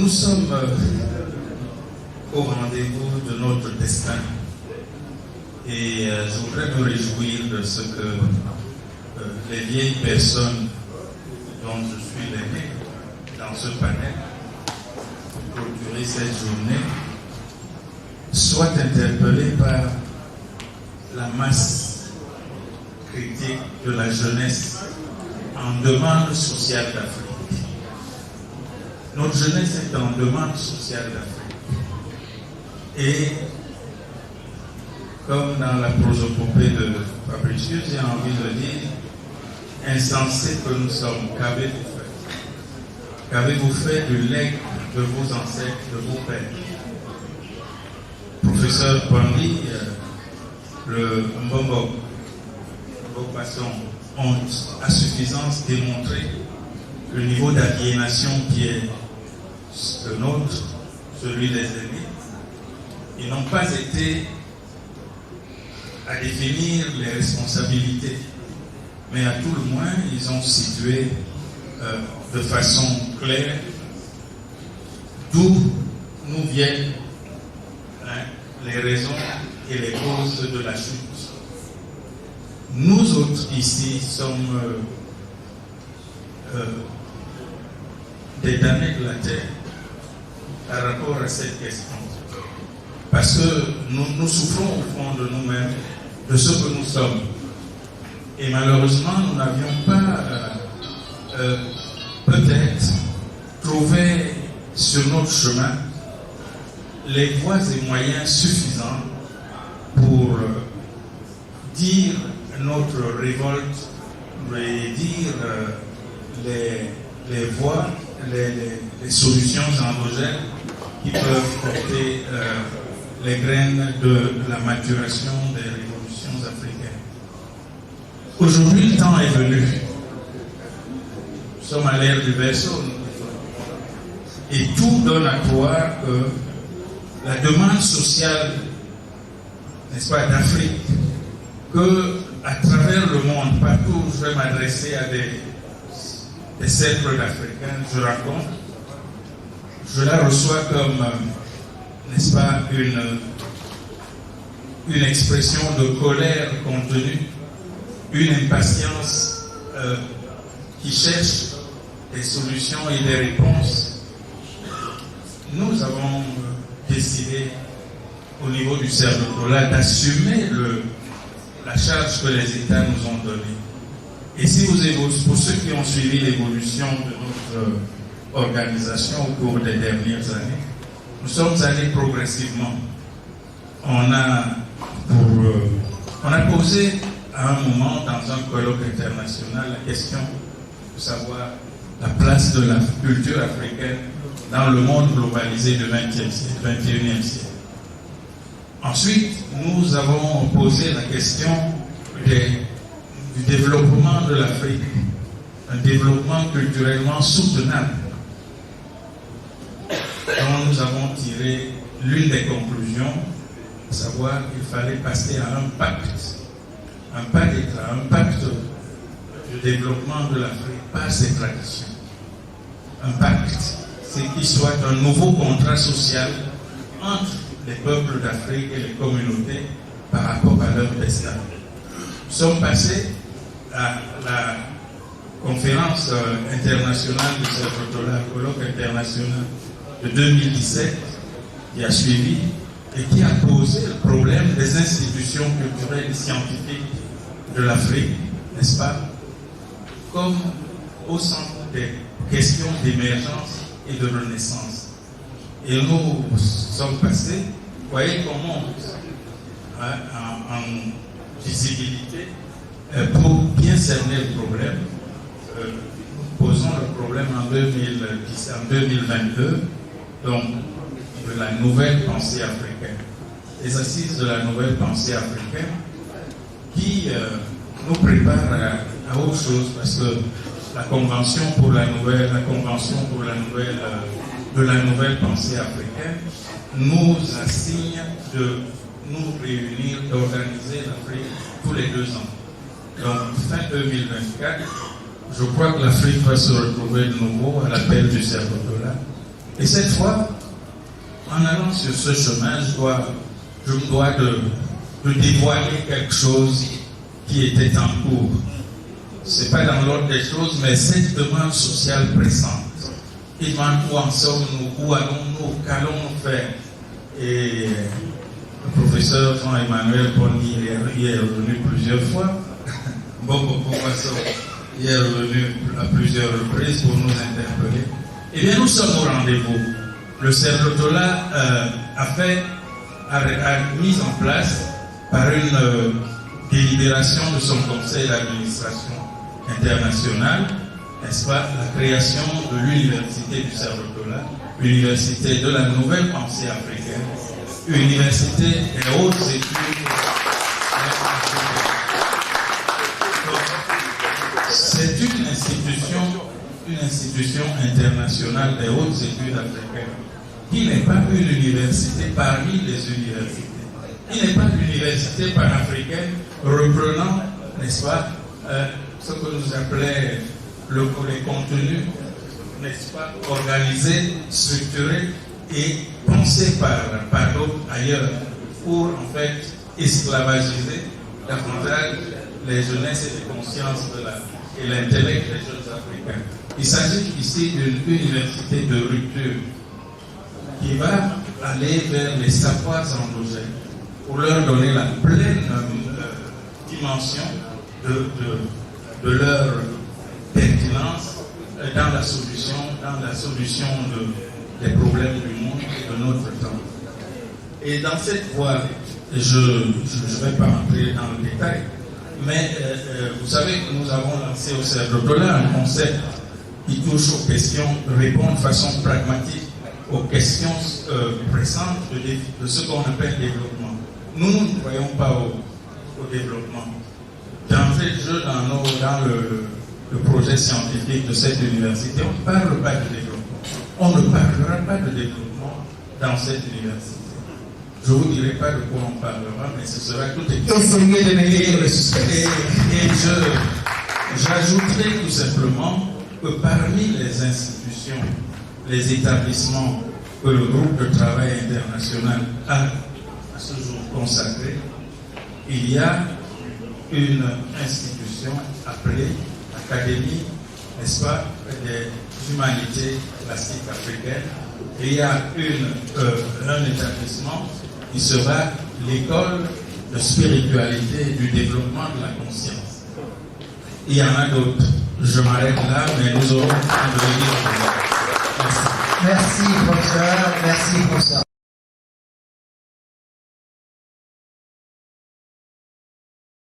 Nous sommes au rendez-vous de notre destin et je voudrais me réjouir de ce que les vieilles personnes dont je suis l'aîné dans ce panel pour clôturer cette journée soient interpellées par la masse critique de la jeunesse en demande sociale d'Afrique. Notre jeunesse est en demande sociale d'Afrique. Et comme dans la prosopopée de Fabricius, j'ai envie de dire, insensé que nous sommes, qu'avez-vous fait? Qu'avez-vous fait du legs de vos ancêtres, de vos pères? Professeur Pandi, le Mbombo, vos passants ont à suffisance démontré le niveau d'aliénation qui est le nôtre, celui des aînés. Ils n'ont pas été à définir les responsabilités, mais à tout le moins, ils ont situé de façon claire d'où nous viennent les raisons et les causes de la chute. Nous autres ici sommes des damnés de la terre par rapport à cette question. Parce que nous souffrons au fond de nous-mêmes, de ce que nous sommes. Et malheureusement, nous n'avions pas peut-être trouvé sur notre chemin les voies et moyens suffisants pour dire notre révolte, et dire les voies, les solutions endogènes qui peuvent porter les graines de la maturation des révolutions africaines. Aujourd'hui, le temps est venu. Nous sommes à l'ère du Verseau. Et tout donne à croire que la demande sociale, n'est-ce pas, d'Afrique, que à travers le monde, partout où je vais m'adresser à des cercles d'Africains, je raconte, je la reçois comme, n'est-ce pas, une expression de colère contenue, une impatience qui cherche des solutions et des réponses. Nous avons décidé, au niveau du CERDOCOLA, d'assumer la charge que les États nous ont donnée. Et si pour ceux qui ont suivi l'évolution de notre organisation au cours des dernières années, nous sommes allés progressivement. On a posé à un moment dans un colloque international la question de savoir la place de la culture africaine dans le monde globalisé du XXIe siècle. Ensuite, nous avons posé la question du développement de l'Afrique, un développement culturellement soutenable, dont nous avons tiré l'une des conclusions, à savoir qu'il fallait passer à un pacte d'État, un pacte de développement de l'Afrique par ses traditions. Un pacte, c'est qu'il soit un nouveau contrat social entre les peuples d'Afrique et les communautés par rapport à leur destin. Nous sommes passés à la conférence internationale de CERDOCOLA, colloque international de 2017, qui a suivi et qui a posé le problème des institutions culturelles et scientifiques de l'Afrique, n'est-ce pas, comme au centre des questions d'émergence et de renaissance. Et nous sommes passés, vous voyez comment en visibilité, pour bien cerner le problème, posons le problème en 2022, donc de la nouvelle pensée africaine, les assises de la nouvelle pensée africaine qui nous prépare à autre chose, parce que la convention de la nouvelle pensée africaine nous assigne de nous réunir, d'organiser l'Afrique tous les 2 ans. Donc, fin 2024, je crois que l'Afrique va se retrouver de nouveau à l'appel du CERDOCOLA Et cette fois, en allant sur ce chemin, je me dois de dévoiler quelque chose qui était en cours. Ce n'est pas dans l'ordre des choses, mais cette demande sociale pressante. Il demande où en sommes-nous, où allons-nous, qu'allons-nous faire. Et le professeur Jean-Emmanuel Bonny y est revenu plusieurs fois. Il est revenu à plusieurs reprises pour nous interpeller. Eh bien, nous sommes au rendez-vous. Le CERLOTOLA a mis en place, par une délibération de son conseil d'administration international, n'est-ce pas, la création de l'université du CERLOTOLA, université de la nouvelle pensée africaine, université des hautes études. C'est une institution internationale des hautes études africaines, qui n'est pas une université parmi les universités, qui n'est pas l'université panafricaine reprenant, n'est-ce pas, ce que nous appelons les contenus, n'est-ce pas, organisés, structurés et pensés par d'autres ailleurs pour en fait esclavagiser davantage les jeunesses et les consciences et l'intellect des jeunes africains. Il s'agit ici d'une université de rupture qui va aller vers les savoirs endogènes pour leur donner la pleine dimension de leur pertinence dans la solution des problèmes du monde et de notre temps. Et dans cette voie, je ne vais pas entrer dans le détail, mais vous savez que nous avons lancé au CERLOTOLA un concept qui touche aux questions, répond de façon pragmatique aux questions pressantes de ce qu'on appelle développement. Nous ne croyons pas au développement. D'entrée de jeu dans le projet scientifique de cette université, on ne parle pas de développement. On ne parlera pas de développement dans cette université. Je ne vous dirai pas de quoi on parlera, mais ce sera tout Essayez de maintenir le suspense. Et j'ajouterai tout simplement que parmi les institutions, les établissements que le groupe de travail international a à ce jour consacré, il y a une institution appelée Académie, n'est-ce pas, des humanités classiques africaines. Et il y a un établissement qui sera l'école de spiritualité et du développement de la conscience. Il y en a d'autres. Je m'arrête là, mais nous aurons le temps de le dire. Merci, professeur. Merci, professeur.